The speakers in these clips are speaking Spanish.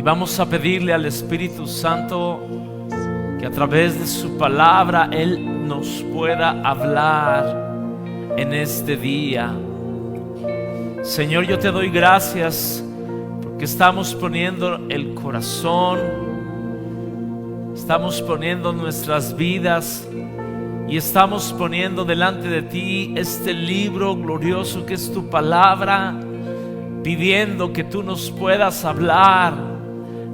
Y vamos a pedirle al Espíritu Santo que a través de su palabra Él nos pueda hablar en este día. Señor, yo te doy gracias porque estamos poniendo el corazón, estamos poniendo nuestras vidas y estamos poniendo delante de ti este libro glorioso que es tu palabra, pidiendo que tú nos puedas hablar,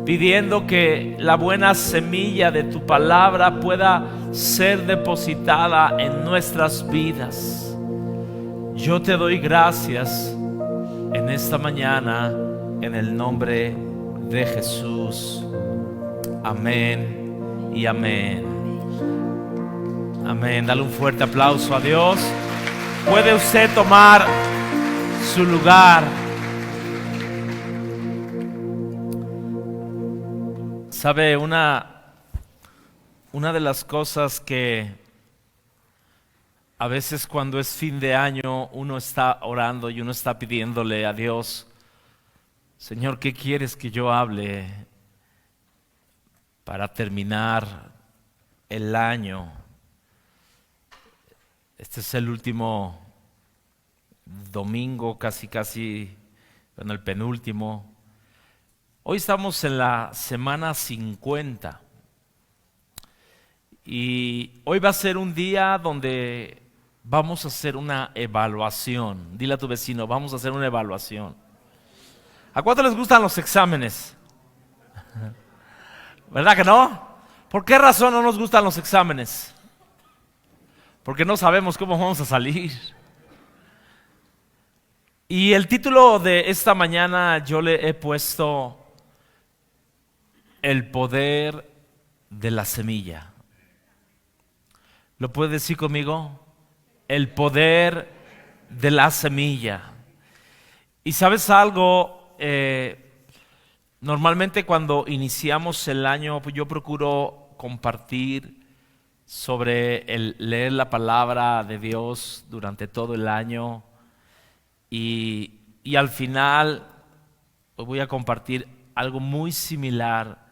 pidiendo que la buena semilla de tu palabra pueda ser depositada en nuestras vidas. Yo te doy gracias en esta mañana, en el nombre de Jesús. Amén y amén. Amén. Dale un fuerte aplauso a Dios. Puede usted tomar su lugar. Sabe, una de las cosas que a veces cuando es fin de año uno está orando y uno está pidiéndole a Dios: Señor, ¿qué quieres que yo hable para terminar el año? Este es el último domingo, casi, bueno, el penúltimo. Hoy estamos en la semana 50 y hoy va a ser un día donde vamos a hacer una evaluación. Dile a tu vecino, vamos a hacer una evaluación. ¿A cuánto les gustan los exámenes? ¿Verdad que no? ¿Por qué razón no nos gustan los exámenes? Porque no sabemos cómo vamos a salir. Y el título de esta mañana yo le he puesto: el poder de la semilla. ¿Lo puede decir conmigo? El poder de la semilla. Y ¿sabes algo? Normalmente cuando iniciamos el año, pues yo procuro compartir sobre el leer la palabra de Dios durante todo el año. Y al final pues voy a compartir algo muy similar.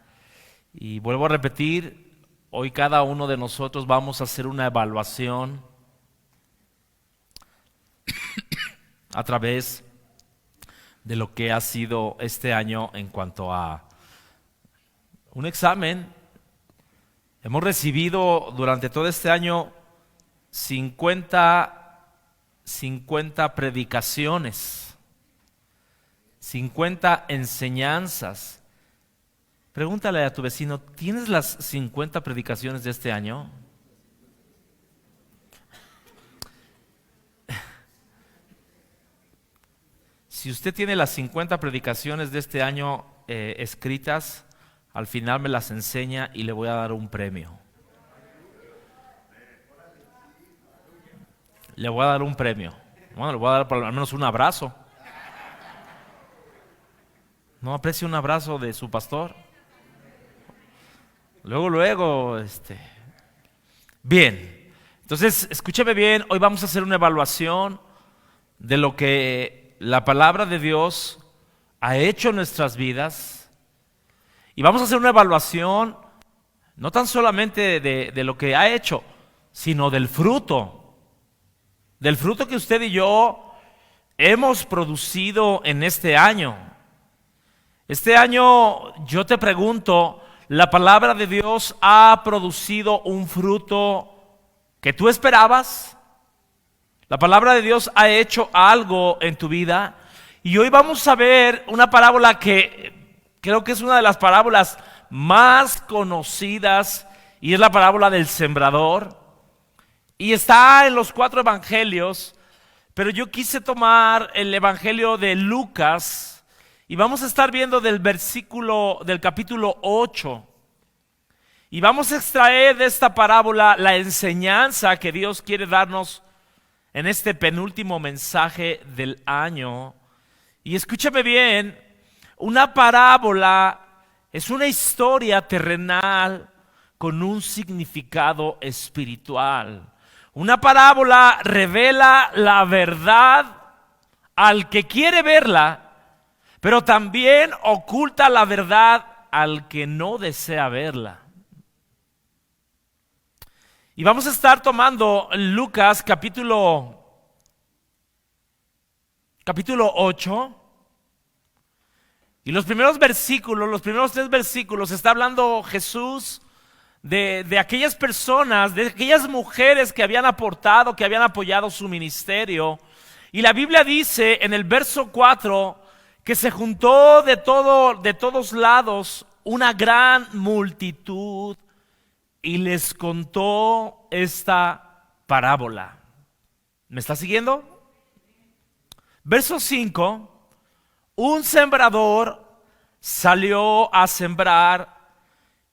Y vuelvo a repetir, hoy cada uno de nosotros vamos a hacer una evaluación a través de lo que ha sido este año en cuanto a un examen. Hemos recibido durante todo este año 50 predicaciones, 50 enseñanzas. Pregúntale a tu vecino, ¿tienes las 50 predicaciones de este año? Si usted tiene las 50 predicaciones de este año escritas, al final me las enseña y le voy a dar un premio. Le voy a dar un premio. Bueno, le voy a dar por al menos un abrazo. ¿No aprecia un abrazo de su pastor? Luego. Bien, entonces escúcheme bien, hoy vamos a hacer una evaluación de lo que la palabra de Dios ha hecho en nuestras vidas. Y vamos a hacer una evaluación no tan solamente de lo que ha hecho, sino del fruto que usted y yo hemos producido en este año. Este año, yo te pregunto, ¿la palabra de Dios ha producido un fruto que tú esperabas? ¿La palabra de Dios ha hecho algo en tu vida? Y hoy vamos a ver una parábola que creo que es una de las parábolas más conocidas, y es la parábola del sembrador. Y está en los 4 evangelios, pero yo quise tomar el evangelio de Lucas y vamos a estar viendo del capítulo 8. Y vamos a extraer de esta parábola la enseñanza que Dios quiere darnos en este penúltimo mensaje del año. Y escúchame bien, una parábola es una historia terrenal con un significado espiritual. Una parábola revela la verdad al que quiere verla, pero también oculta la verdad al que no desea verla. Y vamos a estar tomando Lucas capítulo 8. Y los primeros versículos, los primeros 3 versículos, está hablando Jesús de aquellas personas, de aquellas mujeres que habían aportado, que habían apoyado su ministerio. Y la Biblia dice en el verso 4 que se juntó de todos lados una gran multitud y les contó esta parábola. ¿Me está siguiendo? Verso 5. Un sembrador salió a sembrar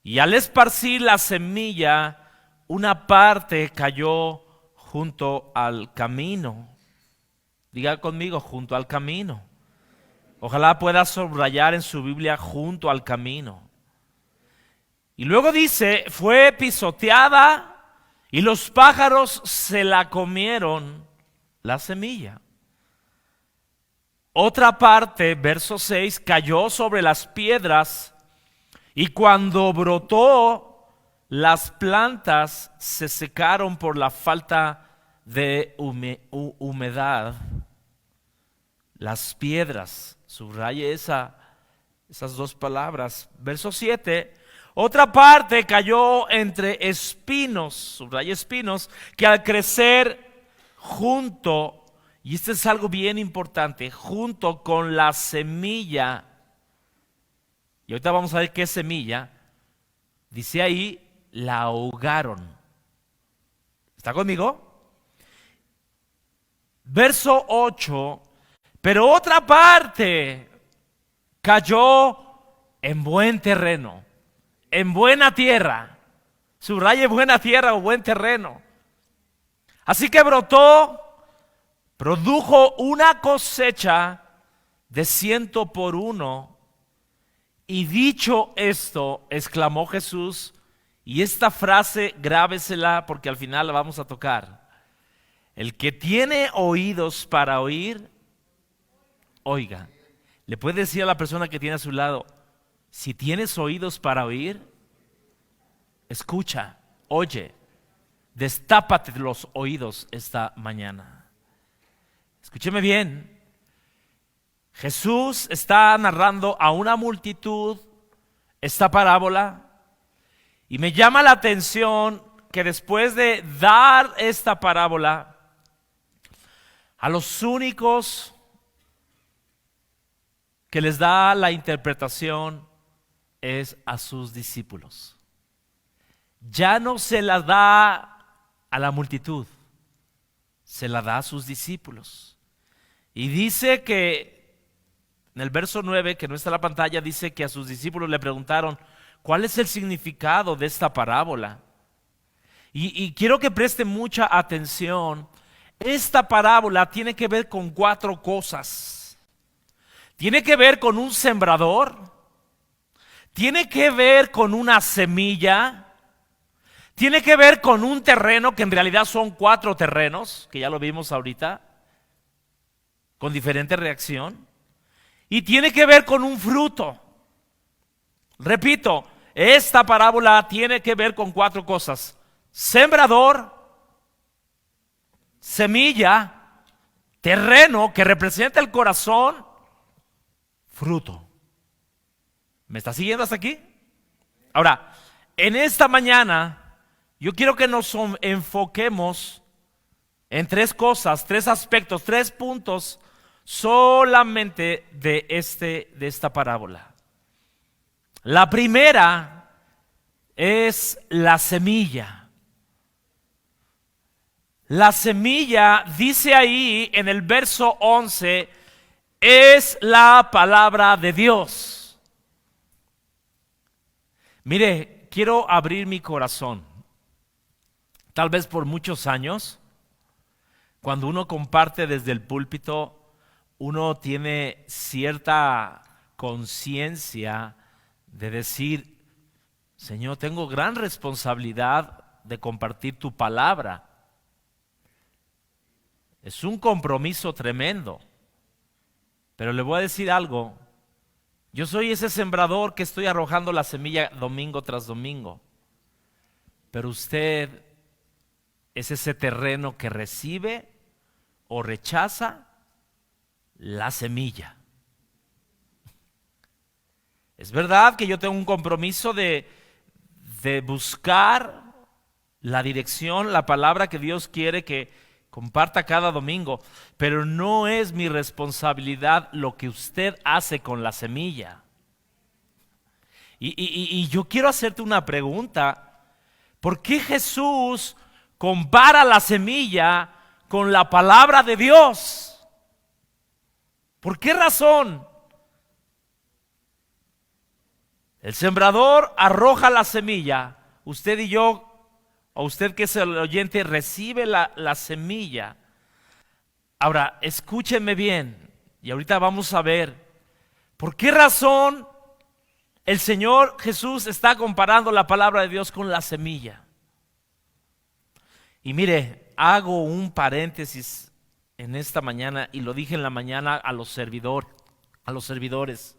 y al esparcir la semilla, una parte cayó junto al camino. Diga conmigo, junto al camino. Ojalá pueda subrayar en su Biblia, junto al camino. Y luego dice, fue pisoteada y los pájaros se la comieron, la semilla. Otra parte, verso 6, cayó sobre las piedras y cuando brotó, las plantas se secaron por la falta de humedad. Las piedras, subraye esas 2 palabras. Verso 7, otra parte cayó entre espinos, subraye espinos, que al crecer junto, y esto es algo bien importante, junto con la semilla, y ahorita vamos a ver qué semilla, dice ahí, la ahogaron. ¿Está conmigo? Verso 8, pero otra parte cayó en buen terreno, en buena tierra, subraye buena tierra o buen terreno. Así que brotó, produjo una cosecha de 100 por 1. Y dicho esto, exclamó Jesús, y esta frase grábesela porque al final la vamos a tocar. El que tiene oídos para oír, oiga. Le puede decir a la persona que tiene a su lado, si tienes oídos para oír, escucha, oye, destápate los oídos esta mañana. Escúcheme bien. Jesús está narrando a una multitud esta parábola y me llama la atención que después de dar esta parábola a los únicos que les da la interpretación es a sus discípulos. Ya no se la da a la multitud, se la da a sus discípulos. Y dice que en el verso 9, que no está en la pantalla, dice que a sus discípulos le preguntaron, ¿cuál es el significado de esta parábola? Y quiero que preste mucha atención. Esta parábola tiene que ver con 4 cosas. Tiene que ver con un sembrador, tiene que ver con una semilla, tiene que ver con un terreno, que en realidad son 4 terrenos, que ya lo vimos ahorita, con diferente reacción. Y tiene que ver con un fruto. Repito, esta parábola tiene que ver con 4 cosas. Sembrador, semilla, terreno que representa el corazón, fruto. ¿Me está siguiendo hasta aquí? Ahora, en esta mañana, yo quiero que nos enfoquemos en 3 cosas, 3 aspectos, 3 puntos solamente de esta parábola. La primera es la semilla. La semilla, dice ahí en el verso 11, es la palabra de Dios. Mire, quiero abrir mi corazón. Tal vez por muchos años, cuando uno comparte desde el púlpito, uno tiene cierta conciencia de decir, Señor, tengo gran responsabilidad de compartir tu palabra. Es un compromiso tremendo. Pero le voy a decir algo, Yo soy ese sembrador que estoy arrojando la semilla domingo tras domingo. Pero usted es ese terreno que recibe o rechaza la semilla. Es verdad que yo tengo un compromiso de buscar la dirección, la palabra que Dios quiere que comparta cada domingo, pero no es mi responsabilidad lo que usted hace con la semilla. Y yo quiero hacerte una pregunta. ¿Por qué Jesús compara la semilla con la palabra de Dios? ¿Por qué razón? El sembrador arroja la semilla. Usted y yo, o usted que es el oyente, recibe la semilla. Ahora, escúchenme bien, y ahorita vamos a ver por qué razón el Señor Jesús está comparando la palabra de Dios con la semilla. Y mire, hago un paréntesis en esta mañana, y lo dije en la mañana a los servidores.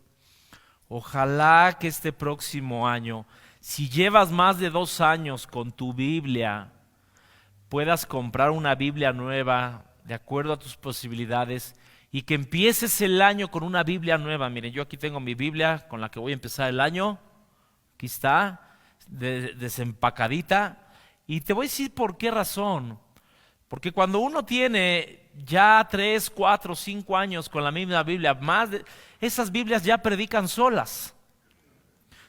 Ojalá que este próximo año, si llevas más de 2 años con tu Biblia, puedas comprar una Biblia nueva de acuerdo a tus posibilidades y que empieces el año con una Biblia nueva. Miren, yo aquí tengo mi Biblia con la que voy a empezar el año. Aquí está, desempacadita. Y te voy a decir por qué razón. Porque cuando uno tiene ya 3, 4, 5 años con la misma Biblia, esas Biblias ya predican solas.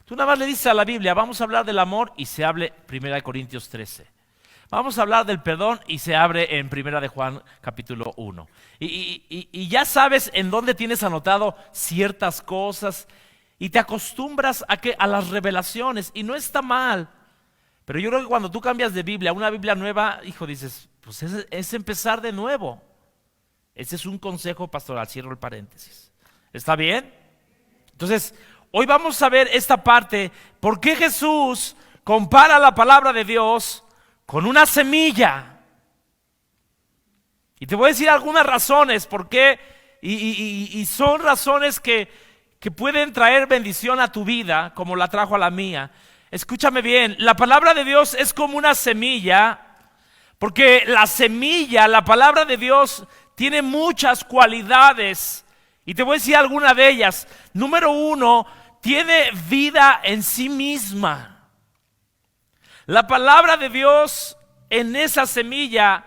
Tú nada más le dices a la Biblia, vamos a hablar del amor, y se hable 1 Corintios 13. Vamos a hablar del perdón, y se abre en 1 de Juan capítulo 1. Y ya sabes en dónde tienes anotado ciertas cosas, y te acostumbras a las revelaciones, y no está mal. Pero yo creo que cuando tú cambias de Biblia a una Biblia nueva, hijo, dices, pues es empezar de nuevo. Ese es un consejo pastoral, cierro el paréntesis. ¿Está bien? Entonces, hoy vamos a ver esta parte, ¿por qué Jesús compara la palabra de Dios con una semilla? Y te voy a decir algunas razones por qué, y son razones que pueden traer bendición a tu vida, como la trajo a la mía. Escúchame bien, la palabra de Dios es como una semilla, porque la semilla, la palabra de Dios, tiene muchas cualidades, y te voy a decir alguna de ellas. Número 1, tiene vida en sí misma. La palabra de Dios en esa semilla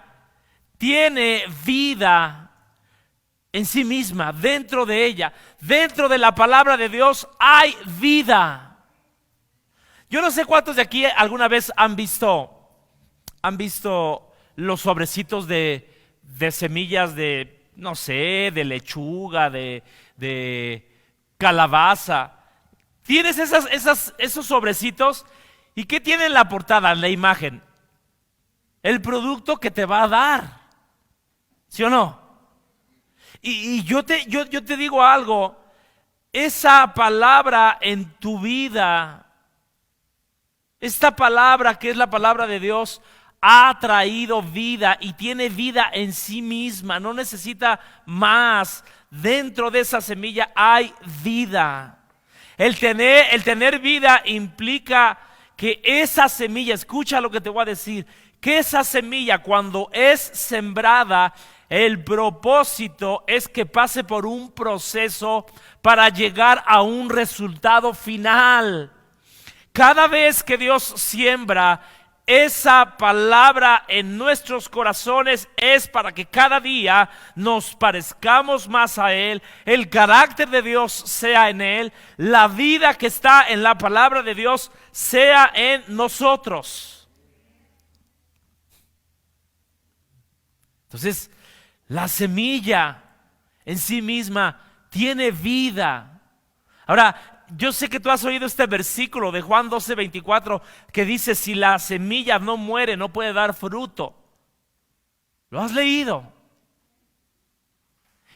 tiene vida en sí misma, dentro de ella. Dentro de la palabra de Dios hay vida. Yo no sé cuántos de aquí alguna vez han visto los sobrecitos de semillas de, no sé, de lechuga, de calabaza. Tienes esos sobrecitos, ¿y qué tiene en la portada, en la imagen? El producto que te va a dar, ¿sí o no? Y yo te digo algo, esa palabra en tu vida, esta palabra que es la palabra de Dios, ha traído vida y tiene vida en sí misma, no necesita más. Dentro de esa semilla hay vida. El tener vida implica que esa semilla, escucha lo que te voy a decir, que esa semilla cuando es sembrada, el propósito es que pase por un proceso para llegar a un resultado final. Cada vez que Dios siembra esa palabra en nuestros corazones, es para que cada día nos parezcamos más a Él, el carácter de Dios sea en Él, la vida que está en la palabra de Dios sea en nosotros. Entonces, la semilla en sí misma tiene vida. Ahora, yo sé que tú has oído este versículo de Juan 12:24 que dice, si la semilla no muere, no puede dar fruto. ¿Lo has leído?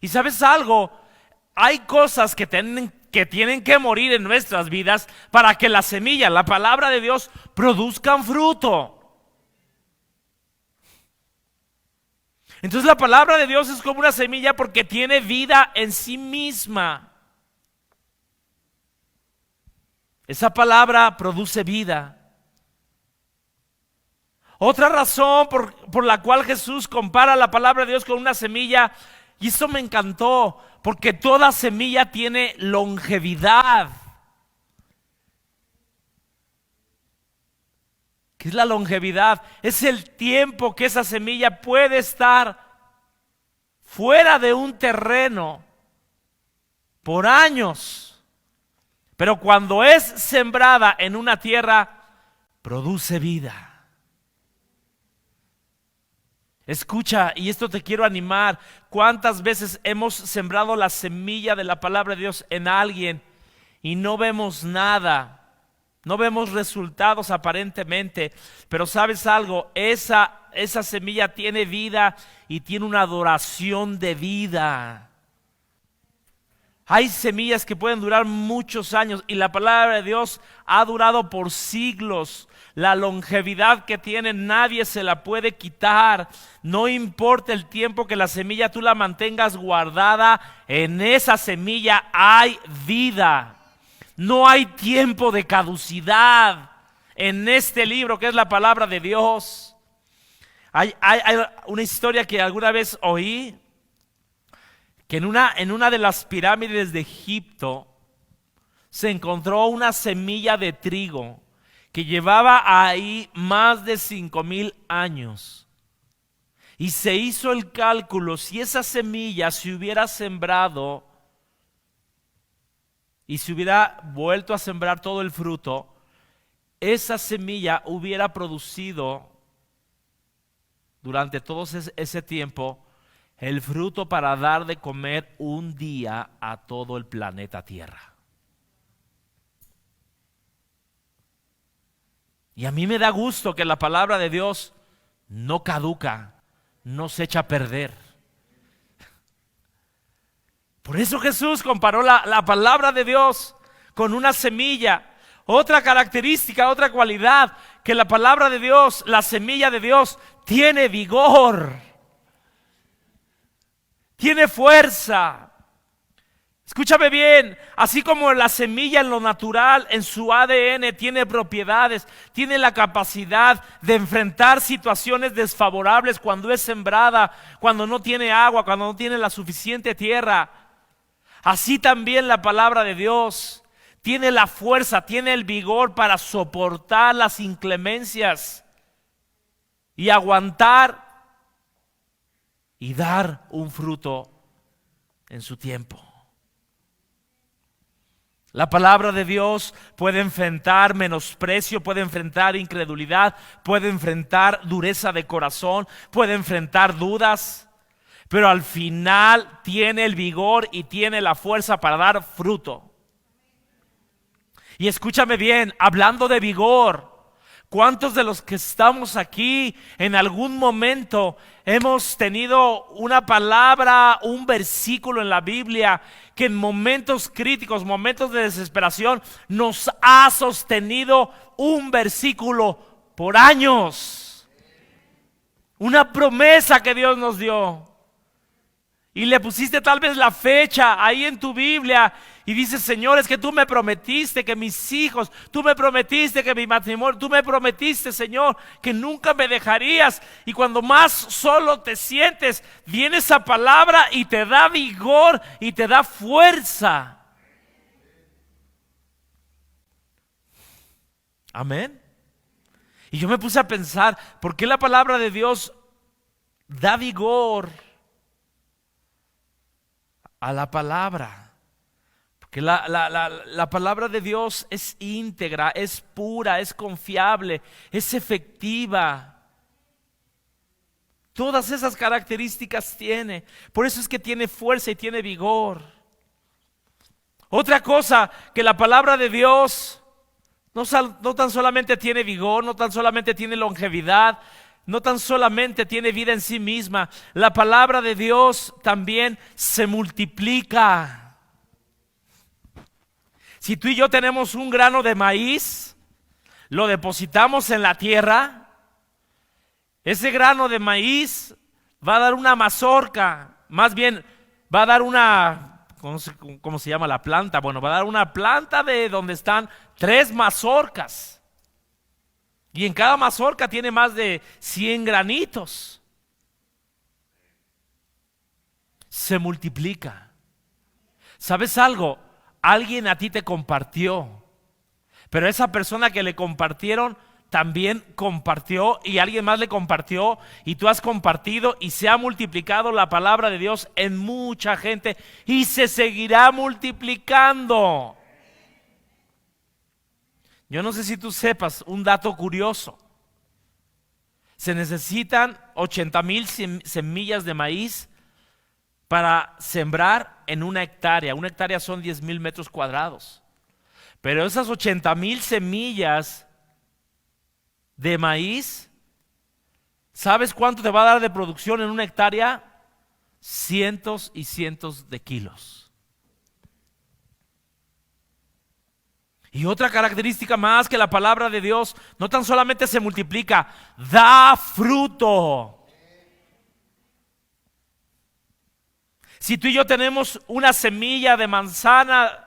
Y ¿sabes algo? Hay cosas que tienen que morir en nuestras vidas para que la semilla, la palabra de Dios, produzcan fruto. Entonces la palabra de Dios es como una semilla porque tiene vida en sí misma. Esa palabra produce vida. Otra razón por la cual Jesús compara la palabra de Dios con una semilla, y eso me encantó, porque toda semilla tiene longevidad. ¿Qué es la longevidad? Es el tiempo que esa semilla puede estar fuera de un terreno por años. Pero cuando es sembrada en una tierra, produce vida. Escucha, y esto te quiero animar. ¿Cuántas veces hemos sembrado la semilla de la palabra de Dios en alguien y no vemos nada? No vemos resultados aparentemente, pero ¿sabes algo? Esa semilla tiene vida y tiene una duración de vida. Hay semillas que pueden durar muchos años y la palabra de Dios ha durado por siglos. La longevidad que tiene nadie se la puede quitar. No importa el tiempo que la semilla tú la mantengas guardada, en esa semilla hay vida. No hay tiempo de caducidad en este libro que es la palabra de Dios. Hay una historia que alguna vez oí, que en una de las pirámides de Egipto se encontró una semilla de trigo que llevaba ahí más de 5,000 años. Y se hizo el cálculo, si esa semilla se hubiera sembrado y se hubiera vuelto a sembrar todo el fruto, esa semilla hubiera producido durante todo ese tiempo el fruto para dar de comer un día a todo el planeta Tierra. Y a mí me da gusto que la palabra de Dios no caduca, no se echa a perder. Por eso Jesús comparó la palabra de Dios con una semilla. Otra característica, otra cualidad, que la palabra de Dios, la semilla de Dios, tiene vigor, tiene fuerza. Escúchame bien, así como la semilla en lo natural, en su ADN tiene propiedades, tiene la capacidad de enfrentar situaciones desfavorables cuando es sembrada, cuando no tiene agua, cuando no tiene la suficiente tierra. Así también la palabra de Dios tiene la fuerza, tiene el vigor para soportar las inclemencias y aguantar y dar un fruto en su tiempo. La palabra de Dios puede enfrentar menosprecio, puede enfrentar incredulidad, puede enfrentar dureza de corazón, puede enfrentar dudas, pero al final tiene el vigor y tiene la fuerza para dar fruto. Y escúchame bien, hablando de vigor, ¿cuántos de los que estamos aquí en algún momento hemos tenido una palabra, un versículo en la Biblia que en momentos críticos, momentos de desesperación, nos ha sostenido un versículo por años? Una promesa que Dios nos dio. Y le pusiste tal vez la fecha ahí en tu Biblia y dices: Señor, es que tú me prometiste que mis hijos, tú me prometiste que mi matrimonio, tú me prometiste, Señor, que nunca me dejarías. Y cuando más solo te sientes, viene esa palabra y te da vigor y te da fuerza. Amén. Y yo me puse a pensar, ¿por qué la palabra de Dios da vigor a la palabra? Porque la palabra de Dios es íntegra, es pura, es confiable, es efectiva. Todas esas características tiene. Por eso es que tiene fuerza y tiene vigor. Otra cosa, que la palabra de Dios no tan solamente tiene vigor, no tan solamente tiene longevidad, no tan solamente tiene vida en sí misma. La palabra de Dios también se multiplica. Si tú y yo tenemos un grano de maíz, lo depositamos en la tierra, ese grano de maíz va a dar una mazorca, más bien va a dar ¿cómo se llama la planta? Bueno, va a dar una planta de donde están 3 mazorcas. Y en cada mazorca tiene más de 100 granitos. Se multiplica. ¿Sabes algo? Alguien a ti te compartió, pero esa persona que le compartieron también compartió y alguien más le compartió y tú has compartido y se ha multiplicado la palabra de Dios en mucha gente y se seguirá multiplicando. Yo no sé si tú sepas un dato curioso. Se necesitan 80,000 semillas de maíz para sembrar en una hectárea. Una hectárea son 10,000 metros cuadrados. Pero esas 80,000 semillas de maíz, ¿sabes cuánto te va a dar de producción en una hectárea? Cientos y cientos de kilos. Y otra característica más, que la palabra de Dios no tan solamente se multiplica, da fruto. Si tú y yo tenemos una semilla de manzana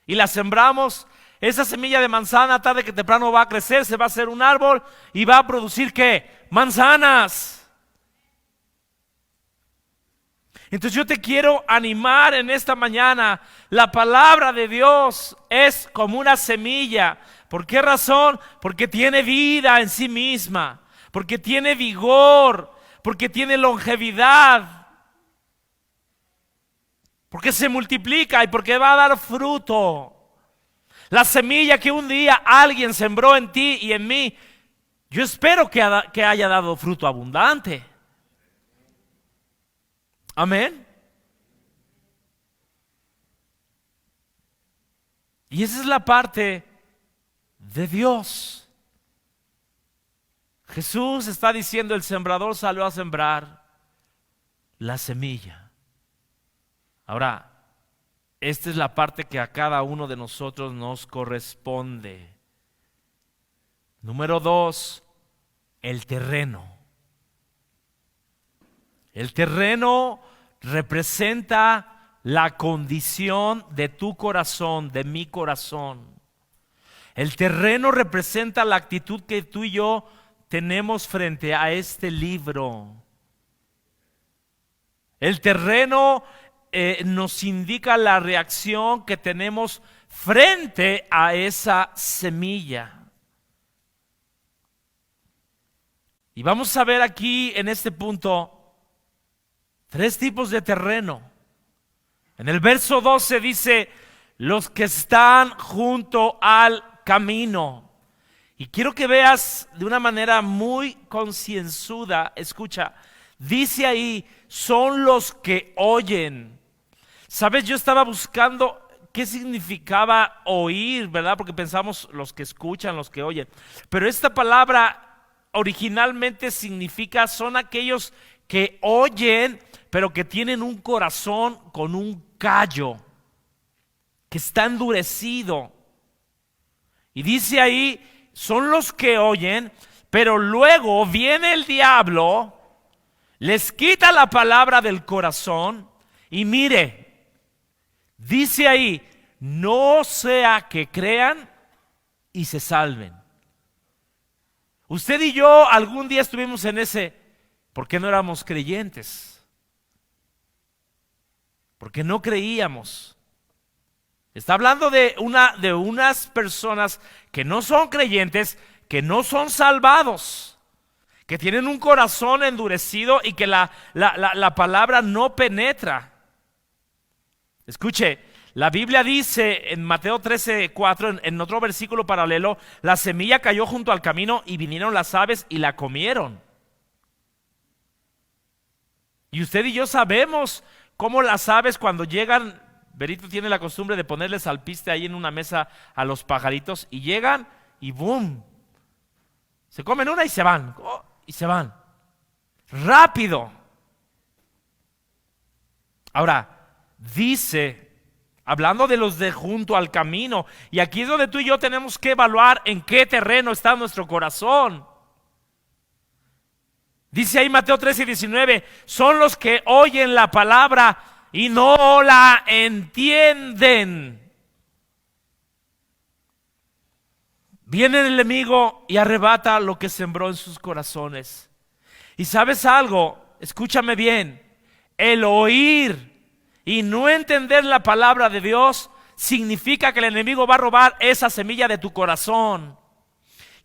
y la sembramos, esa semilla de manzana tarde que temprano va a crecer, se va a hacer un árbol y va a producir ¿qué? Manzanas. Entonces yo te quiero animar en esta mañana. La palabra de Dios es como una semilla. ¿Por qué razón? Porque tiene vida en sí misma, porque tiene vigor, porque tiene longevidad, porque se multiplica y porque va a dar fruto. La semilla que un día alguien sembró en ti y en mí, yo espero que haya dado fruto abundante. Amén. Y esa es la parte de Dios. Jesús está diciendo: el sembrador salió a sembrar la semilla. Ahora, esta es la parte que a cada uno de nosotros nos corresponde. Número 2, el terreno. El terreno representa la condición de tu corazón, de mi corazón. El terreno representa la actitud que tú y yo tenemos frente a este libro. El terreno nos indica la reacción que tenemos frente a esa semilla. Y vamos a ver aquí en este punto 3 tipos de terreno. En el verso 12 dice: los que están junto al camino. Y quiero que veas de una manera muy concienzuda, escucha, dice ahí: son los que oyen. Sabes, yo estaba buscando qué significaba oír, ¿verdad? Porque pensamos los que escuchan, los que oyen. Pero esta palabra originalmente significa, son aquellos que oyen, pero que tienen un corazón con un callo, que está endurecido. Y dice ahí: son los que oyen, pero luego viene el diablo, les quita la palabra del corazón y mire, dice ahí: no sea que crean y se salven. Usted y yo algún día estuvimos en ese, ¿por qué no éramos creyentes? Porque no creíamos. Está hablando de unas personas que no son creyentes, que no son salvados, que tienen un corazón endurecido y que la palabra no penetra. Escuche, la Biblia dice en Mateo 13:4, en otro versículo paralelo: la semilla cayó junto al camino y vinieron las aves y la comieron. Y usted y yo sabemos cómo las aves, cuando llegan, Berito tiene la costumbre de ponerles alpiste ahí en una mesa a los pajaritos, y llegan y ¡boom! Se comen una y se van, y se van rápido. Ahora, dice, hablando de los de junto al camino, y aquí es donde tú y yo tenemos que evaluar en qué terreno está nuestro corazón. Dice ahí Mateo 13:19: son los que oyen la palabra y no la entienden. Viene el enemigo y arrebata lo que sembró en sus corazones. Y ¿sabes algo? Escúchame bien. El oír y no entender la palabra de Dios significa que el enemigo va a robar esa semilla de tu corazón.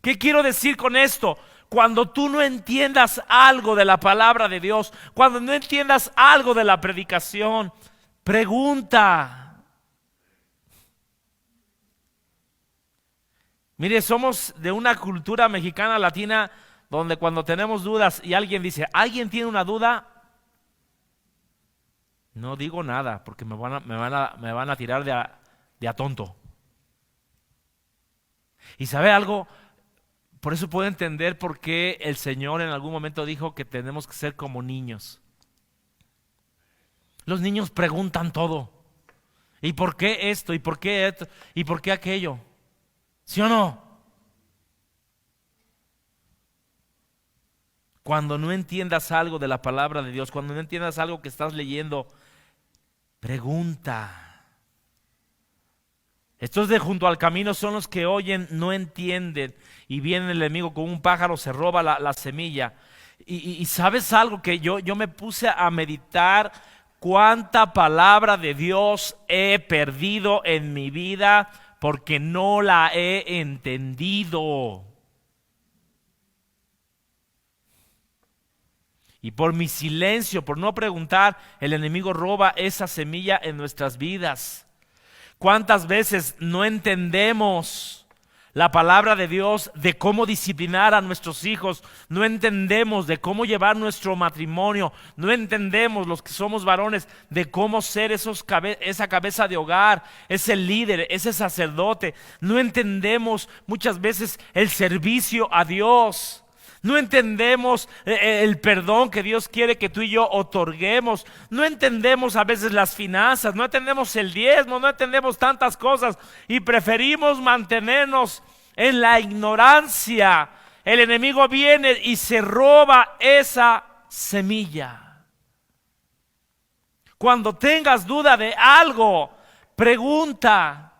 ¿Qué quiero decir con esto? Cuando tú no entiendas algo de la palabra de Dios, cuando no entiendas algo de la predicación, pregunta. Mire, somos de una cultura mexicana latina donde cuando tenemos dudas y alguien dice, ¿alguien tiene una duda? No digo nada porque me van a tirar de a tonto. ¿Y sabe algo? Por eso puedo entender por qué el Señor en algún momento dijo que tenemos que ser como niños. Los niños preguntan todo. ¿Y por qué esto? ¿Y por qué esto? ¿Y por qué aquello? ¿Sí o no? Cuando no entiendas algo de la palabra de Dios, cuando no entiendas algo que estás leyendo, pregunta. Estos de junto al camino son los que oyen, no entienden, y viene el enemigo con un pájaro, se roba la semilla. Y ¿sabes algo? Que yo me puse a meditar cuánta palabra de Dios he perdido en mi vida porque no la he entendido. Y por mi silencio, por no preguntar, el enemigo roba esa semilla en nuestras vidas. ¿Cuántas veces no entendemos la palabra de Dios de cómo disciplinar a nuestros hijos? No entendemos de cómo llevar nuestro matrimonio. No entendemos, los que somos varones, de cómo ser esa cabeza de hogar, ese líder, ese sacerdote. No entendemos muchas veces el servicio a Dios. No entendemos el perdón que Dios quiere que tú y yo otorguemos. No entendemos a veces las finanzas, no entendemos el diezmo, no entendemos tantas cosas y preferimos mantenernos en la ignorancia. El enemigo viene y se roba esa semilla. Cuando tengas duda de algo, pregunta.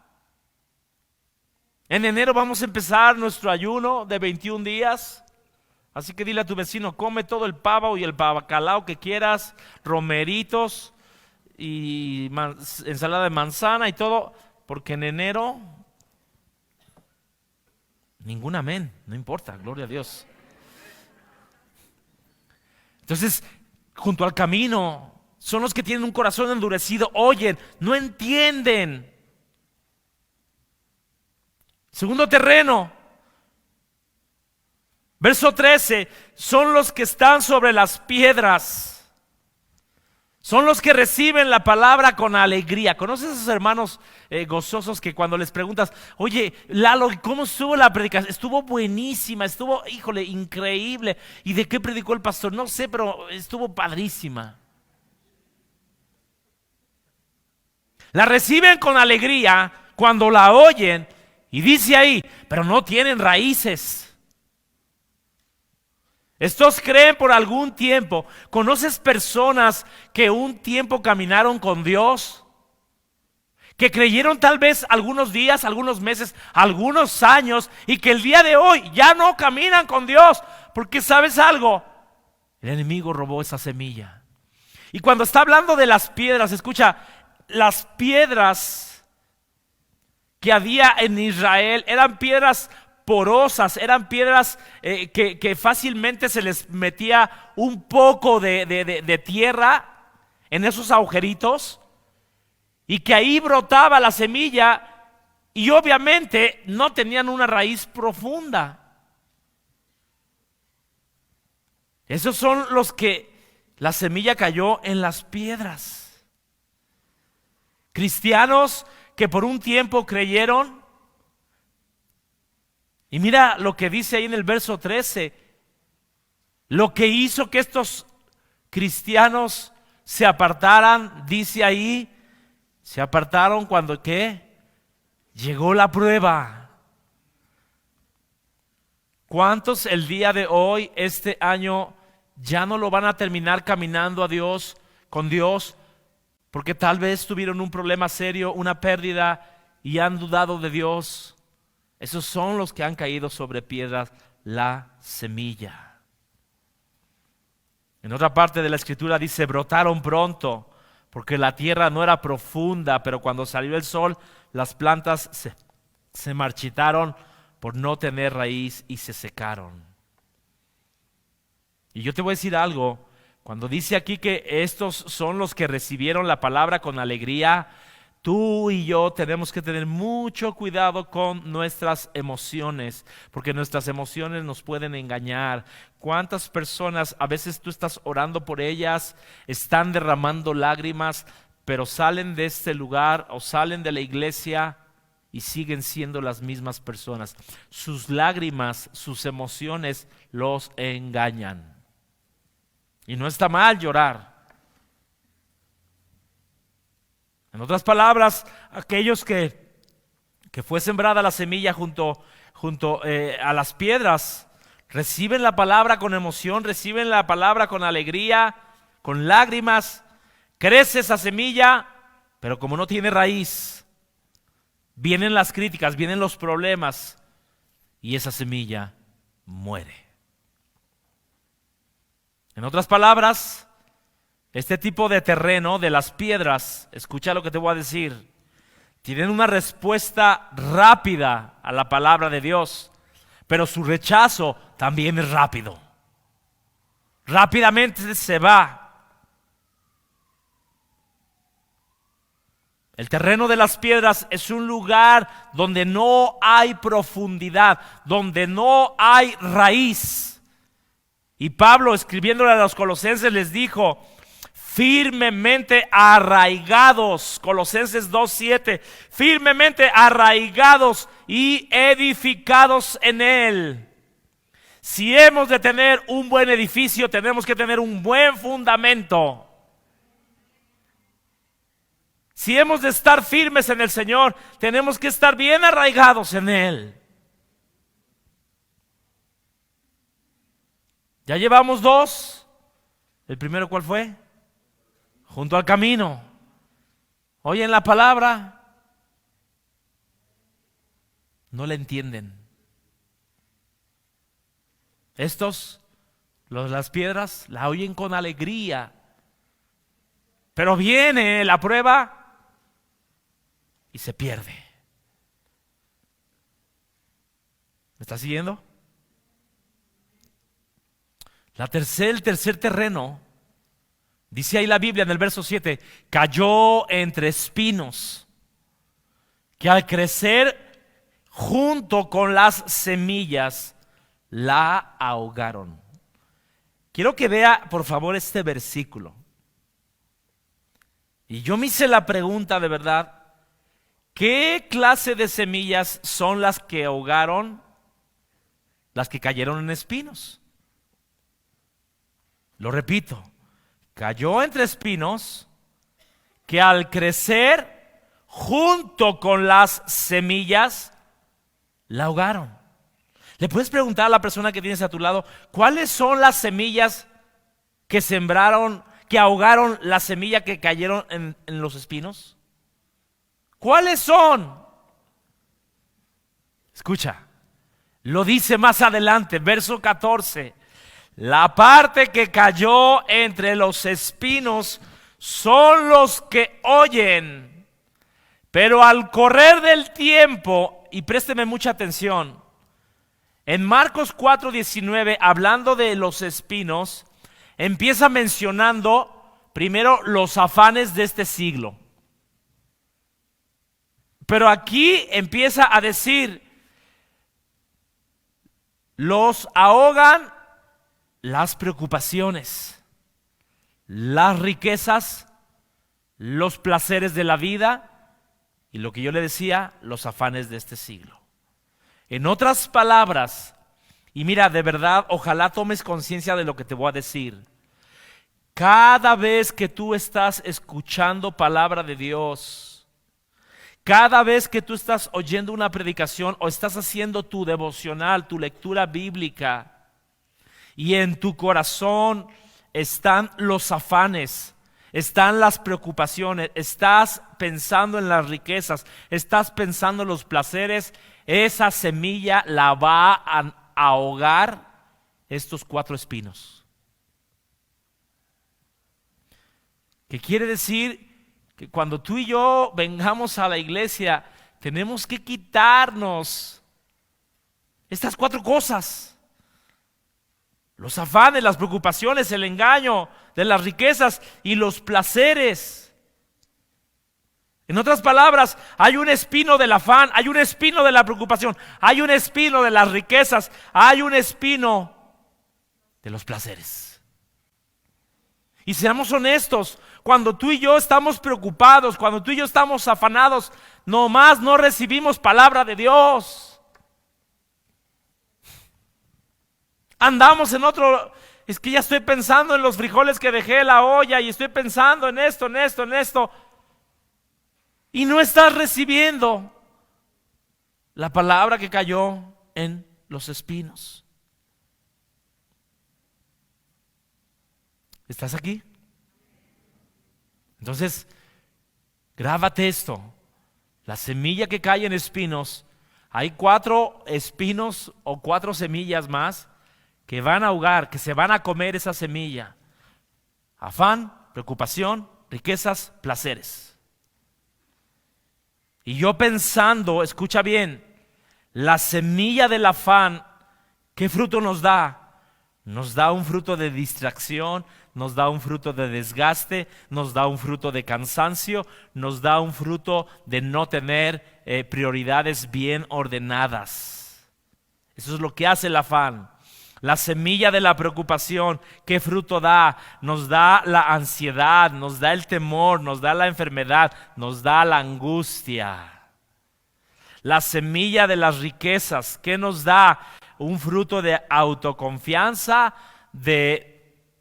En enero vamos a empezar nuestro ayuno de 21 días. Así que dile a tu vecino, come todo el pavo y el bacalao que quieras, romeritos y ensalada de manzana y todo, porque en enero, ningún amén, no importa, gloria a Dios. Entonces, junto al camino, son los que tienen un corazón endurecido, oyen, no entienden. Segundo terreno. Verso 13, son los que están sobre las piedras. Son los que reciben la palabra con alegría. ¿Conoces a esos hermanos gozosos que cuando les preguntas, oye, Lalo, ¿cómo estuvo la predicación? Estuvo buenísima, estuvo, híjole, increíble. ¿Y de qué predicó el pastor? No sé, pero estuvo padrísima. La reciben con alegría cuando la oyen y dice ahí, pero no tienen raíces. Estos creen por algún tiempo. ¿Conoces personas que un tiempo caminaron con Dios? Que creyeron tal vez algunos días, algunos meses, algunos años y que el día de hoy ya no caminan con Dios. Porque ¿sabes algo? El enemigo robó esa semilla. Y cuando está hablando de las piedras, escucha, las piedras que había en Israel eran piedras porosas, eran piedras que fácilmente se les metía un poco de tierra en esos agujeritos y que ahí brotaba la semilla y obviamente no tenían una raíz profunda. Esos son los que la semilla cayó en las piedras. Cristianos que por un tiempo creyeron. Y mira lo que dice ahí en el verso 13. Lo que hizo que estos cristianos se apartaran, dice ahí, se apartaron cuando ¿qué? Llegó la prueba. ¿Cuántos el día de hoy, este año, ya no lo van a terminar caminando a Dios, con Dios, porque tal vez tuvieron un problema serio, una pérdida y han dudado de Dios. Esos son los que han caído sobre piedras, la semilla. En otra parte de la escritura dice, brotaron pronto, porque la tierra no era profunda, pero cuando salió el sol, las plantas se marchitaron por no tener raíz y se secaron. Y yo te voy a decir algo, cuando dice aquí que estos son los que recibieron la palabra con alegría, tú y yo tenemos que tener mucho cuidado con nuestras emociones, porque nuestras emociones nos pueden engañar. ¿Cuántas personas, a veces tú estás orando por ellas, están derramando lágrimas, pero salen de este lugar o salen de la iglesia y siguen siendo las mismas personas? Sus lágrimas, sus emociones los engañan. Y no está mal llorar. En otras palabras, aquellos que fue sembrada la semilla junto a las piedras, reciben la palabra con emoción, reciben la palabra con alegría, con lágrimas, crece esa semilla, pero como no tiene raíz, vienen las críticas, vienen los problemas y esa semilla muere. En otras palabras, este tipo de terreno de las piedras, escucha lo que te voy a decir, tienen una respuesta rápida a la palabra de Dios, pero su rechazo también es rápido. Rápidamente se va. El terreno de las piedras es un lugar donde no hay profundidad, donde no hay raíz. Y Pablo, escribiéndole a los colosenses, les dijo, firmemente arraigados, Colosenses 2:7, firmemente arraigados y edificados en él. Si hemos de tener un buen edificio, tenemos que tener un buen fundamento. Si hemos de estar firmes en el Señor, tenemos que estar bien arraigados en él. Ya llevamos 2. ¿El primero cuál fue? Junto al camino. Oyen la palabra, no la entienden. Estos, las piedras, la oyen con alegría. Pero viene la prueba y se pierde. ¿Me estás siguiendo? El tercer terreno, dice ahí la Biblia en el verso 7, cayó entre espinos, que al crecer junto con las semillas, la ahogaron. Quiero que vea por favor este versículo. Y yo me hice la pregunta de verdad, ¿qué clase de semillas son las que ahogaron, las que cayeron en espinos? Lo repito, cayó entre espinos que al crecer junto con las semillas la ahogaron. Le puedes preguntar a la persona que tienes a tu lado, ¿cuáles son las semillas que sembraron, que ahogaron la semilla que cayeron en los espinos? ¿Cuáles son? Escucha, lo dice más adelante, verso 14. La parte que cayó entre los espinos son los que oyen, pero al correr del tiempo, y présteme mucha atención, en Marcos 4:19, hablando de los espinos, empieza mencionando primero los afanes de este siglo. Pero aquí empieza a decir, los ahogan las preocupaciones, las riquezas, los placeres de la vida y lo que yo le decía, los afanes de este siglo. En otras palabras, y mira, de verdad, ojalá tomes conciencia de lo que te voy a decir. Cada vez que tú estás escuchando palabra de Dios, cada vez que tú estás oyendo una predicación o estás haciendo tu devocional, tu lectura bíblica, y en tu corazón están los afanes, están las preocupaciones, estás pensando en las riquezas, estás pensando en los placeres, esa semilla la va a ahogar estos 4 espinos. ¿Qué quiere decir? Que cuando tú y yo vengamos a la iglesia, tenemos que quitarnos estas 4 cosas. Los afanes, las preocupaciones, el engaño de las riquezas y los placeres. En otras palabras, hay un espino del afán, hay un espino de la preocupación, hay un espino de las riquezas, hay un espino de los placeres. Y seamos honestos, cuando tú y yo estamos preocupados, cuando tú y yo estamos afanados, nomás no recibimos palabra de Dios. Andamos en otro, es que ya estoy pensando en los frijoles que dejé en la olla y estoy pensando en esto. Y no estás recibiendo la palabra que cayó en los espinos. ¿Estás aquí? Entonces, grábate esto. La semilla que cae en espinos, hay 4 espinos o 4 semillas más que van a ahogar, que se van a comer esa semilla. Afán, preocupación, riquezas, placeres. Y yo pensando, escucha bien, la semilla del afán, ¿qué fruto nos da? Nos da un fruto de distracción, nos da un fruto de desgaste, nos da un fruto de cansancio, nos da un fruto de no tener prioridades bien ordenadas. Eso es lo que hace el afán. La semilla de la preocupación, ¿qué fruto da? Nos da la ansiedad, nos da el temor, nos da la enfermedad, nos da la angustia. La semilla de las riquezas, ¿qué nos da? Un fruto de autoconfianza, de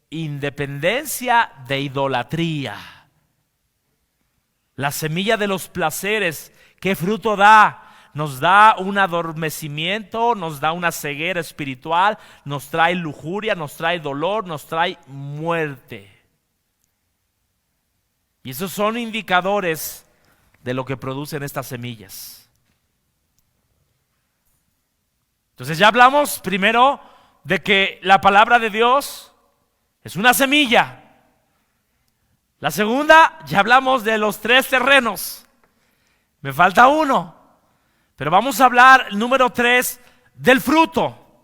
independencia, de idolatría. La semilla de los placeres, ¿qué fruto da? Nos da un adormecimiento, nos da una ceguera espiritual, nos trae lujuria, nos trae dolor, nos trae muerte. Y esos son indicadores de lo que producen estas semillas. Entonces ya hablamos primero de que la palabra de Dios es una semilla. La segunda, ya hablamos de los 3 terrenos. Me falta uno. Pero vamos a hablar, número 3, del fruto.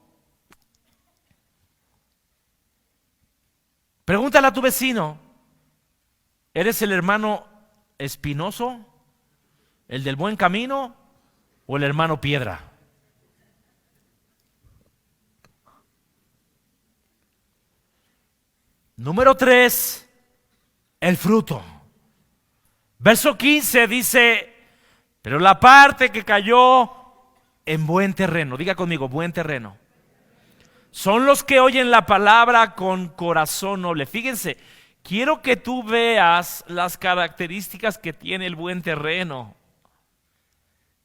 Pregúntale a tu vecino, ¿eres el hermano espinoso, el del buen camino o el hermano piedra? Número 3, el fruto. Verso 15 dice: pero la parte que cayó en buen terreno, diga conmigo, buen terreno, son los que oyen la palabra con corazón noble. Fíjense, quiero que tú veas las características que tiene el buen terreno.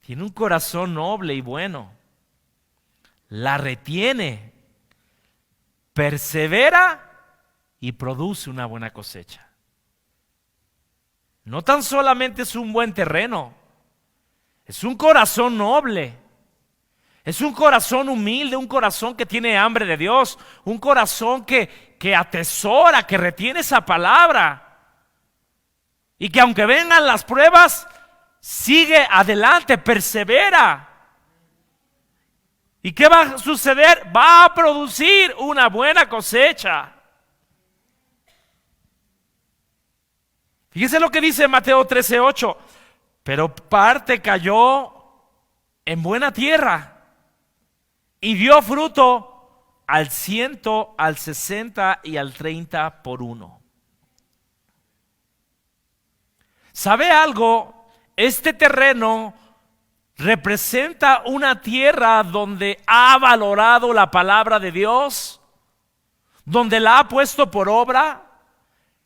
Tiene un corazón noble y bueno. La retiene, persevera y produce una buena cosecha. No tan solamente es un buen terreno, es un corazón noble, es un corazón humilde, un corazón que tiene hambre de Dios, un corazón que atesora, que retiene esa palabra y que aunque vengan las pruebas, sigue adelante, persevera. ¿Y qué va a suceder? Va a producir una buena cosecha. Fíjense lo que dice Mateo 13:8. Pero parte cayó en buena tierra y dio fruto al 100, al 60 y al 30 por uno. ¿Sabe algo? Este terreno representa una tierra donde ha valorado la palabra de Dios, donde la ha puesto por obra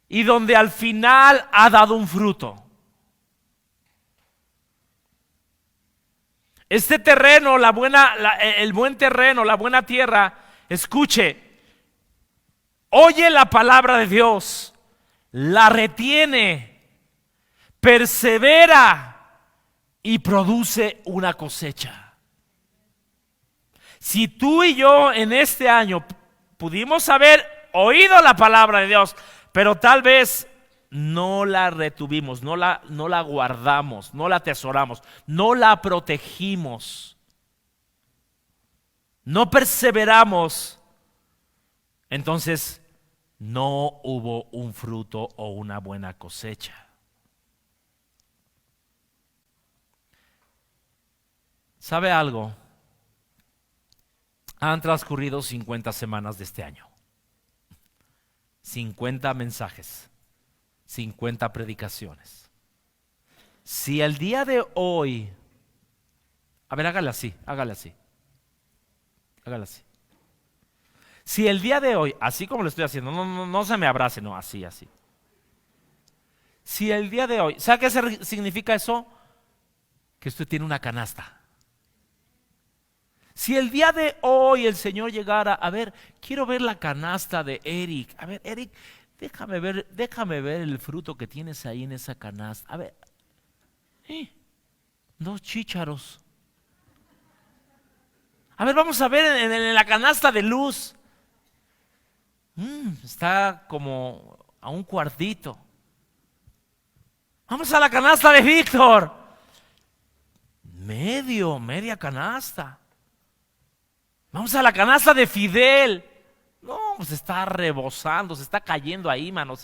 y donde al final ha dado un fruto. Este terreno, el buen terreno, la buena tierra, escuche, oye la palabra de Dios, la retiene, persevera y produce una cosecha. Si tú y yo en este año pudimos haber oído la palabra de Dios, pero tal vez no la retuvimos, no la guardamos, no la atesoramos, no la protegimos, no perseveramos, entonces no hubo un fruto o una buena cosecha. ¿Sabe algo? Han transcurrido 50 semanas de este año, 50 mensajes, 50 predicaciones. Si el día de hoy, a ver, hágale así, hágale así, hágale así. Si el día de hoy, así como lo estoy haciendo, no se me abrace, no, así. Si el día de hoy, ¿sabe qué significa eso? Que usted tiene una canasta. Si el día de hoy el Señor llegara, a ver, quiero ver la canasta de Eric. A ver, Eric, déjame ver el fruto que tienes ahí en esa canasta. A ver, 2 chícharos. A ver, vamos a ver en la canasta de Luz. Está como a un cuartito. Vamos a la canasta de Víctor. Media canasta. Vamos a la canasta de Fidel. No, se está rebosando, se está cayendo ahí, mano.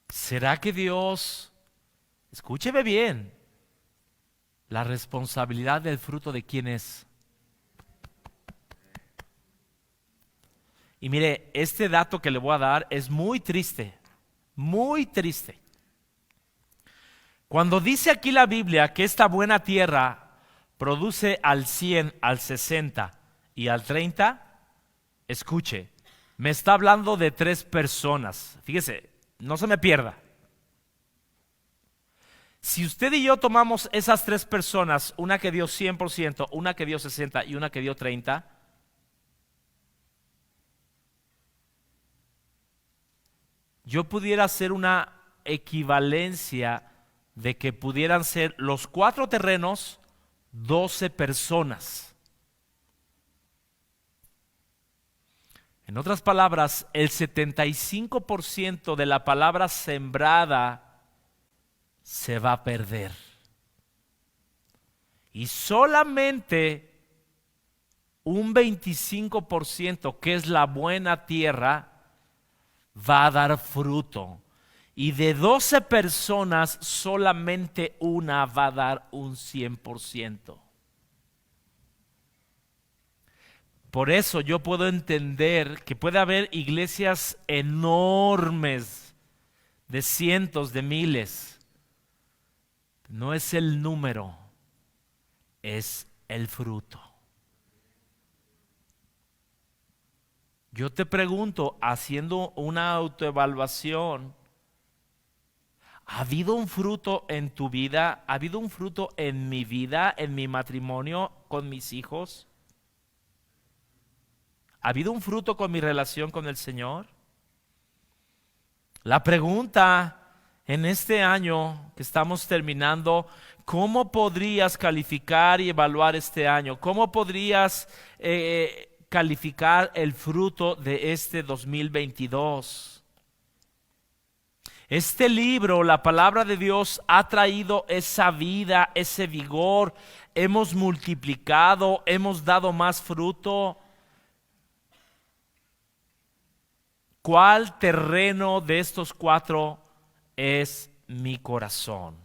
¿Será que Dios, escúcheme bien, la responsabilidad del fruto de quién es? Y mire, este dato que le voy a dar es muy triste, muy triste. Cuando dice aquí la Biblia que esta buena tierra produce al 100, al 60 y al 30, escuche, me está hablando de 3 personas. Fíjese, no se me pierda. Si usted y yo tomamos esas 3 personas, una que dio 100%, una que dio 60 y una que dio 30, yo pudiera hacer una equivalencia de que pudieran ser los 4 terrenos 12 personas. En otras palabras, el 75% de la palabra sembrada se va a perder. Y solamente un 25%, que es la buena tierra, va a dar fruto. Y de 12 personas, solamente una va a dar un 100%. Por eso yo puedo entender que puede haber iglesias enormes, de cientos, de miles. No es el número, es el fruto. Yo te pregunto, haciendo una autoevaluación, ¿ha habido un fruto en tu vida? ¿Ha habido un fruto en mi vida, en mi matrimonio, con mis hijos? ¿Ha habido un fruto con mi relación con el Señor? La pregunta en este año que estamos terminando, ¿cómo podrías calificar y evaluar este año? ¿Cómo podrías calificar el fruto de este 2022? Este libro, la palabra de Dios, ha traído esa vida, ese vigor. Hemos multiplicado, hemos dado más fruto. ¿Cuál terreno de estos 4 es mi corazón?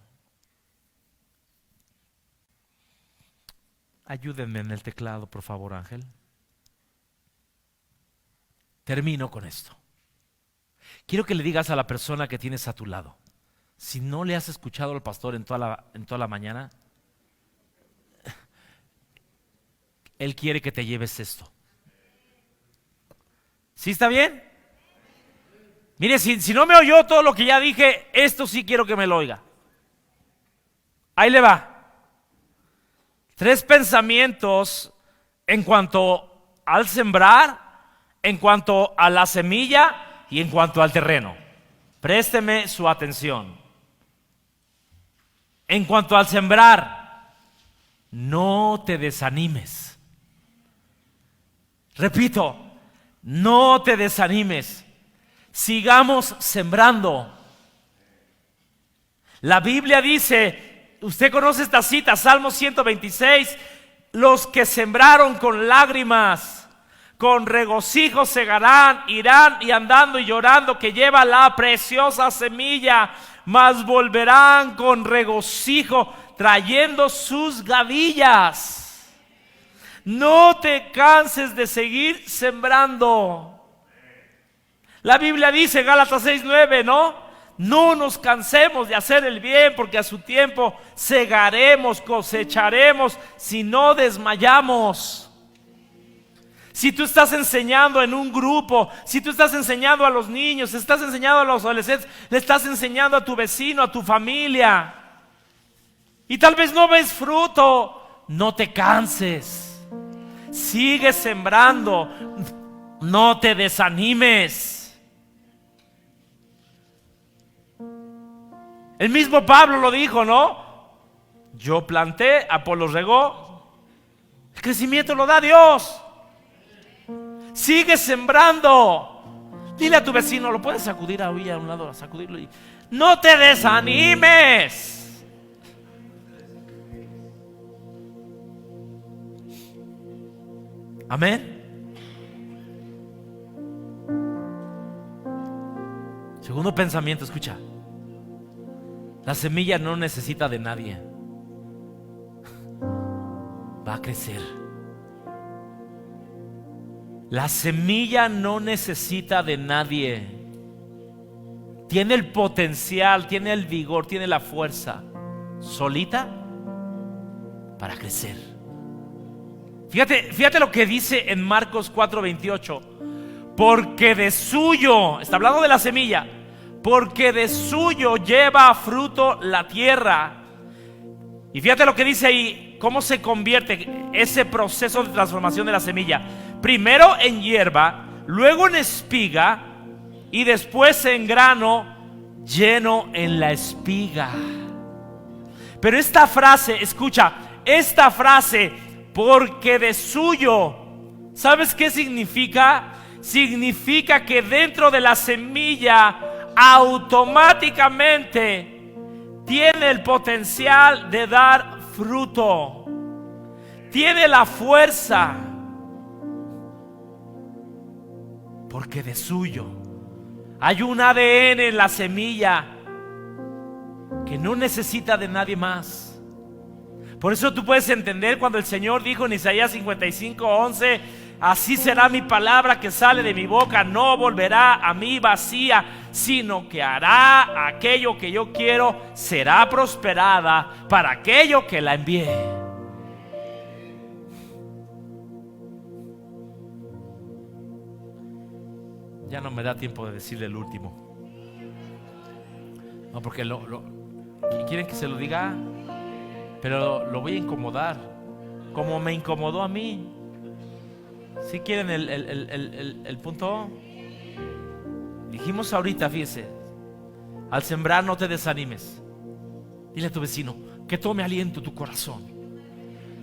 Ayúdenme en el teclado, por favor, Ángel. Termino con esto. Quiero que le digas a la persona que tienes a tu lado, si no le has escuchado al pastor en toda la mañana, él quiere que te lleves esto. ¿Sí está bien? Mire, si no me oyó todo lo que ya dije, esto sí quiero que me lo oiga. Ahí le va. 3 pensamientos en cuanto al sembrar, en cuanto a la semilla y en cuanto al terreno. Présteme su atención. En cuanto al sembrar, no te desanimes. Repito, no te desanimes. Sigamos sembrando. La Biblia dice, usted conoce esta cita, Salmo 126, los que sembraron con lágrimas, con regocijo segarán, irán y andando y llorando, que lleva la preciosa semilla, mas volverán con regocijo, trayendo sus gavillas. No te canses de seguir sembrando. La Biblia dice, Gálatas 6:9, no nos cansemos de hacer el bien, porque a su tiempo segaremos, cosecharemos, si no desmayamos. Si tú estás enseñando en un grupo, si tú estás enseñando a los niños, estás enseñando a los adolescentes, le estás enseñando a tu vecino, a tu familia, y tal vez no ves fruto, no te canses. Sigue sembrando, no te desanimes. El mismo Pablo lo dijo, Yo planté, Apolos regó, el crecimiento lo da Dios. Sigue sembrando. Dile a tu vecino, lo puedes sacudir a un lado, sacudirlo y no te desanimes. Amén. Segundo pensamiento, escucha. La semilla no necesita de nadie. Va a crecer. La semilla no necesita de nadie. Tiene el potencial, tiene el vigor, tiene la fuerza solita para crecer. Fíjate lo que dice en Marcos 4:28. Porque de suyo, está hablando de la semilla, porque de suyo lleva fruto la tierra. Y fíjate lo que dice ahí, cómo se convierte ese proceso de transformación de la semilla. Primero en hierba, luego en espiga y después en grano lleno en la espiga. Pero esta frase, escucha, esta frase, porque de suyo, ¿sabes qué significa? Significa que dentro de la semilla automáticamente tiene el potencial de dar fruto, tiene la fuerza, porque de suyo hay un ADN en la semilla que no necesita de nadie más. Por eso tú puedes entender cuando el Señor dijo en Isaías 55:11, así será mi palabra que sale de mi boca, no volverá a mí vacía, sino que hará aquello que yo quiero, será prosperada para aquello que la envié. Ya no me da tiempo de decirle el último. No, porque quieren que se lo diga, pero lo voy a incomodar, como me incomodó a mí. ¿Sí quieren el punto? Dijimos ahorita, fíjese, al sembrar no te desanimes. Dile a tu vecino, que tome aliento tu corazón.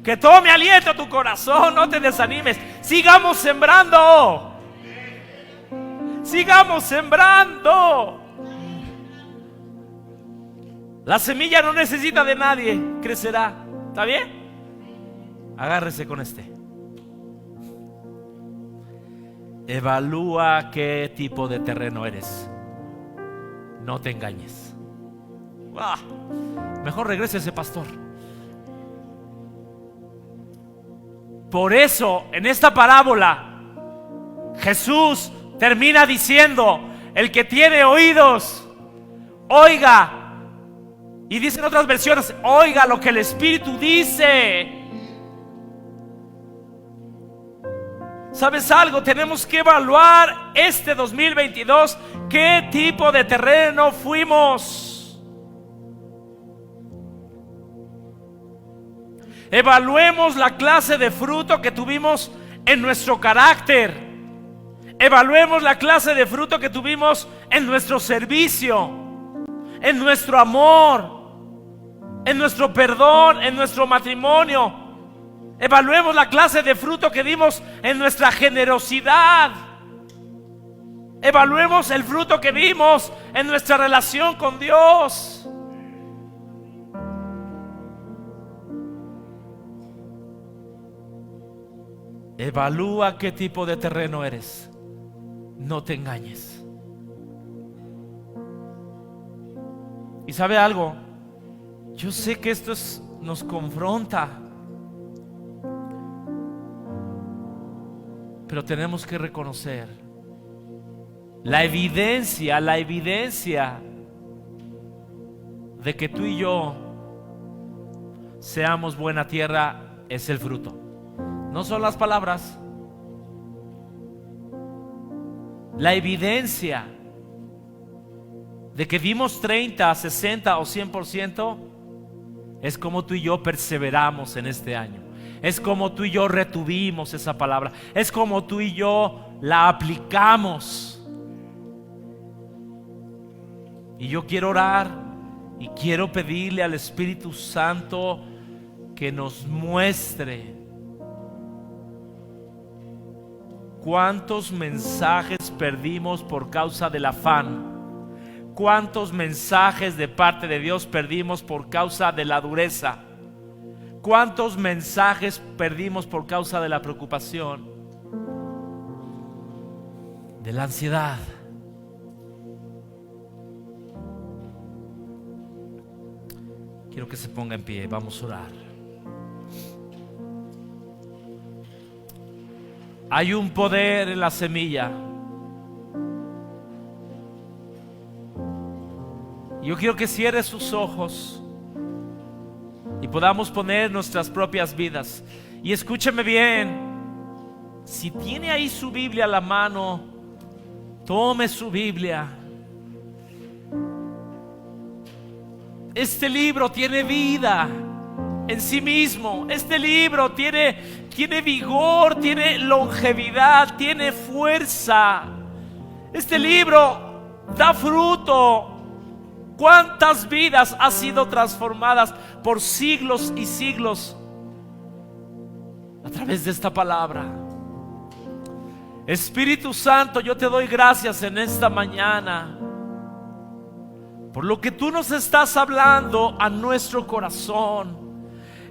Que tome aliento tu corazón, no te desanimes. Sigamos sembrando. Sigamos sembrando. La semilla no necesita de nadie, crecerá. ¿Está bien? Agárrese con este. Evalúa qué tipo de terreno eres. No te engañes. Mejor regrese ese pastor. Por eso, en esta parábola, Jesús termina diciendo: el que tiene oídos, oiga. Y dicen otras versiones: oiga lo que el Espíritu dice. ¿Sabes algo? Tenemos que evaluar este 2022 qué tipo de terreno fuimos. Evaluemos la clase de fruto que tuvimos en nuestro carácter, Evaluemos la clase de fruto que tuvimos en nuestro servicio, en nuestro amor, en nuestro perdón, en nuestro matrimonio. Evaluemos la clase de fruto que dimos en nuestra generosidad. Evaluemos el fruto que dimos en nuestra relación con Dios. Evalúa qué tipo de terreno eres. No te engañes. Y sabe algo, yo sé que esto nos confronta, pero tenemos que reconocer la evidencia de que tú y yo seamos buena tierra es el fruto. No son las palabras. La evidencia de que dimos 30, 60 o 100% es como tú y yo perseveramos en este año. Es como tú y yo retuvimos esa palabra. Es como tú y yo la aplicamos. Y yo quiero orar y quiero pedirle al Espíritu Santo que nos muestre cuántos mensajes perdimos por causa del afán. ¿Cuántos mensajes de parte de Dios perdimos por causa de la dureza? ¿Cuántos mensajes perdimos por causa de la preocupación? De la ansiedad. Quiero que se ponga en pie, vamos a orar. Hay un poder en la semilla. Yo quiero que cierre sus ojos y podamos poner nuestras propias vidas. Y escúcheme bien, si tiene ahí su Biblia a la mano, tome su Biblia. Este libro tiene vida en sí mismo. Este libro tiene vigor, tiene longevidad, tiene fuerza. Este libro da fruto. ¿Cuántas vidas han sido transformadas por siglos y siglos a través de esta palabra? Espíritu Santo, yo te doy gracias en esta mañana por lo que tú nos estás hablando a nuestro corazón.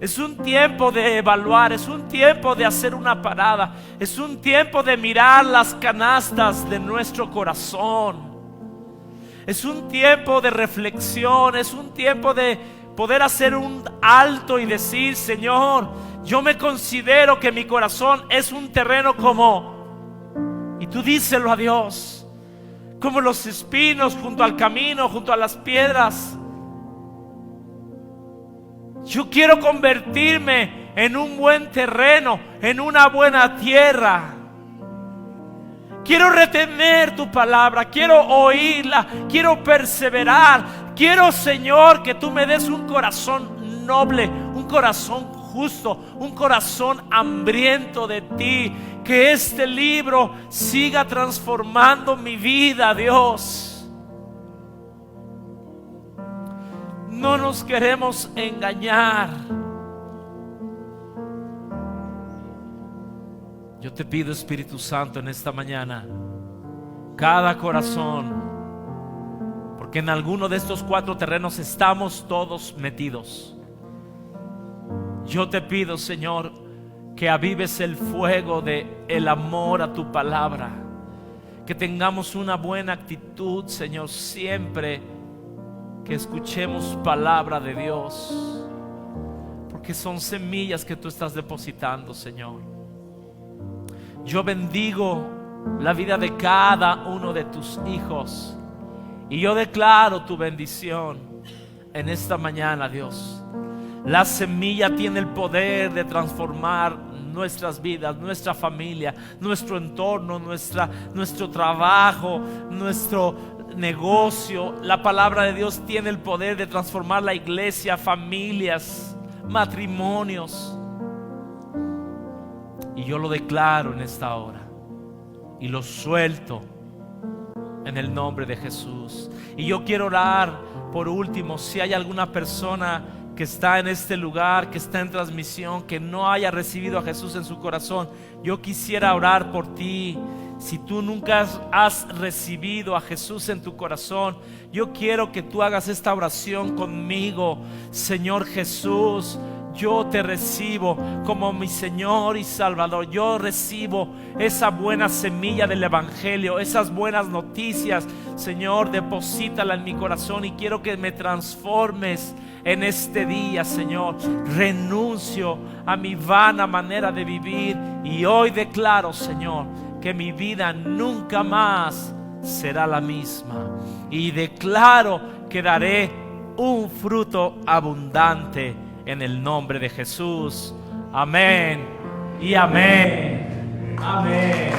Es un tiempo de evaluar, es un tiempo de hacer una parada, es un tiempo de mirar las canastas de nuestro corazón. Es un tiempo de reflexión, es un tiempo de poder hacer un alto y decir: Señor, yo me considero que mi corazón es un terreno como, y tú díselo a Dios, como los espinos junto al camino, junto a las piedras. Yo quiero convertirme en un buen terreno, en una buena tierra. Quiero retener tu palabra, quiero oírla, quiero perseverar. Quiero, Señor, que tú me des un corazón noble, un corazón justo, un corazón hambriento de ti. Que este libro siga transformando mi vida, Dios. No nos queremos engañar. Yo te pido, Espíritu Santo, en esta mañana, cada corazón, porque en alguno de estos 4 terrenos estamos todos metidos. Yo te pido, Señor, que avives el fuego de el amor a tu palabra, que tengamos una buena actitud, Señor, siempre que escuchemos palabra de Dios, porque son semillas que tú estás depositando, Señor. Yo bendigo la vida de cada uno de tus hijos y yo declaro tu bendición en esta mañana, Dios. La semilla tiene el poder de transformar nuestras vidas, nuestra familia, nuestro entorno, nuestro trabajo, nuestro negocio. La palabra de Dios tiene el poder de transformar la iglesia, familias, matrimonios. Y yo lo declaro en esta hora. y lo suelto en el nombre de Jesús. Y yo quiero orar por último, si hay alguna persona que está en este lugar, que está en transmisión, que no haya recibido a Jesús en su corazón, yo quisiera orar por ti. Si tú nunca has recibido a Jesús en tu corazón, yo quiero que tú hagas esta oración conmigo. Señor Jesús, yo te recibo como mi Señor y Salvador. Yo recibo esa buena semilla del Evangelio, esas buenas noticias. Señor, deposítala en mi corazón y quiero que me transformes en este día, Señor. Renuncio a mi vana manera de vivir y hoy declaro, Señor, que mi vida nunca más será la misma. Y declaro que daré un fruto abundante en el nombre de Jesús. Amén y amén. Amén.